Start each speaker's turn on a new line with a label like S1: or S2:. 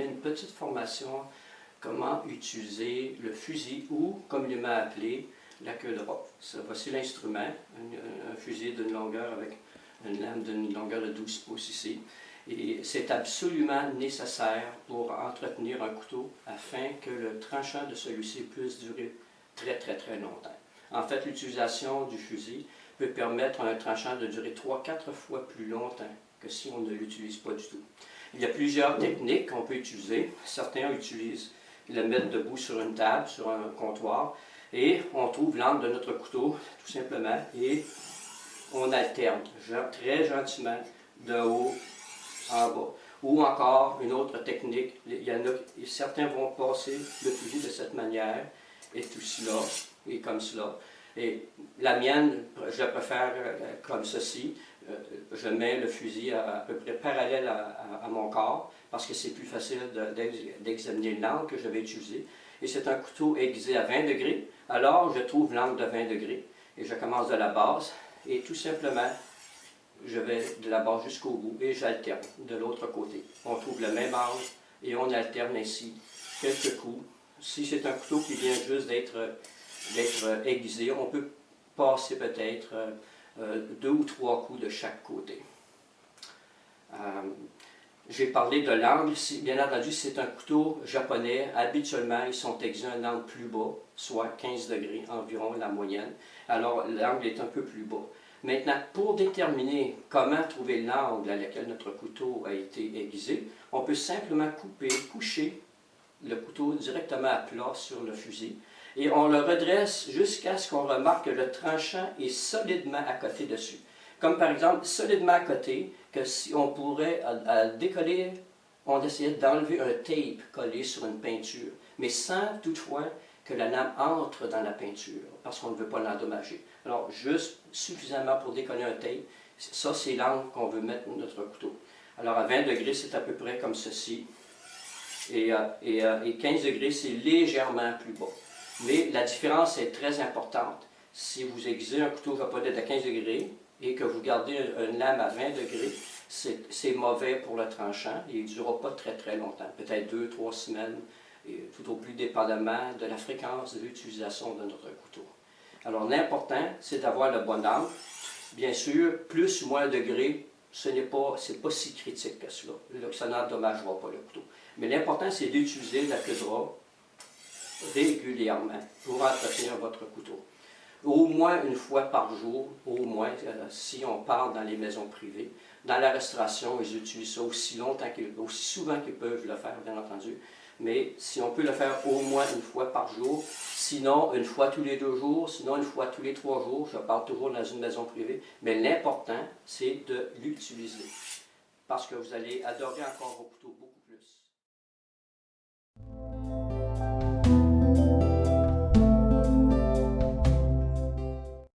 S1: donner une petite formation comment utiliser le fusil ou, comme il m'a appelé, la queue de rat. Voici l'instrument, un fusil d'une longueur avec une lame d'une longueur de 12 pouces ici. Et c'est absolument nécessaire pour entretenir un couteau afin que le tranchant de celui-ci puisse durer très longtemps. En fait, l'utilisation du fusil peut permettre à un tranchant de durer 3-4 fois plus longtemps que si on ne l'utilise pas du tout. Il y a plusieurs techniques qu'on peut utiliser. Certains utilisent le mettre debout sur une table, sur un comptoir, et on trouve l'angle de notre couteau, tout simplement, et on alterne très gentiment de haut en bas. Ou encore, une autre technique, certains vont passer le fusil de cette manière, et tout cela, et comme cela. Et la mienne, je préfère comme ceci. Je mets le fusil à peu près parallèle à mon corps, parce que c'est plus facile d'examiner l'angle que je vais utiliser. Et c'est un couteau aiguisé à 20 degrés, alors je trouve l'angle de 20 degrés. Et je commence de la base, et tout simplement, je vais de la base jusqu'au bout, et j'alterne de l'autre côté. On trouve le même angle, et on alterne ainsi quelques coups. Si c'est un couteau qui vient juste d'être aiguisé, on peut passer peut-être 2 ou 3 coups de chaque côté. J'ai parlé de l'angle. Bien entendu, c'est un couteau japonais. Habituellement, ils sont aiguisés à un angle plus bas, soit 15 degrés environ la moyenne. Alors, l'angle est un peu plus bas. Maintenant, pour déterminer comment trouver l'angle à laquelle notre couteau a été aiguisé, on peut simplement coucher le couteau directement à plat sur le fusil. Et on le redresse jusqu'à ce qu'on remarque que le tranchant est solidement à côté dessus. Comme par exemple, solidement à côté, que si on pourrait, à décoller, on essayait d'enlever un tape collé sur une peinture, mais sans toutefois que la lame entre dans la peinture, parce qu'on ne veut pas l'endommager. Alors, juste suffisamment pour décoller un tape, ça c'est l'angle qu'on veut mettre notre couteau. Alors, à 20 degrés, c'est à peu près comme ceci, et 15 degrés, c'est légèrement plus bas. Mais la différence est très importante. Si vous aiguisez un couteau japonais de 15 degrés et que vous gardez une lame à 20 degrés, c'est mauvais pour le tranchant et il ne durera pas très longtemps, peut-être 2-3 semaines, et tout au plus dépendamment de la fréquence de l'utilisation de notre couteau. Alors l'important, c'est d'avoir le bon angle. Bien sûr, plus ou moins de degrés, c'est pas si critique que cela. Ça n'endommagera pas le couteau. Mais l'important, c'est d'utiliser la queue de rat régulièrement pour entretenir votre couteau. Au moins une fois par jour, au moins, si on parle dans les maisons privées. Dans la restauration, ils utilisent ça aussi souvent qu'ils peuvent le faire, bien entendu. Mais si on peut le faire au moins une fois par jour, sinon une fois tous les 2 jours, sinon une fois tous les 3 jours, je parle toujours dans une maison privée, mais l'important, c'est de l'utiliser. Parce que vous allez adorer encore vos couteaux beaucoup.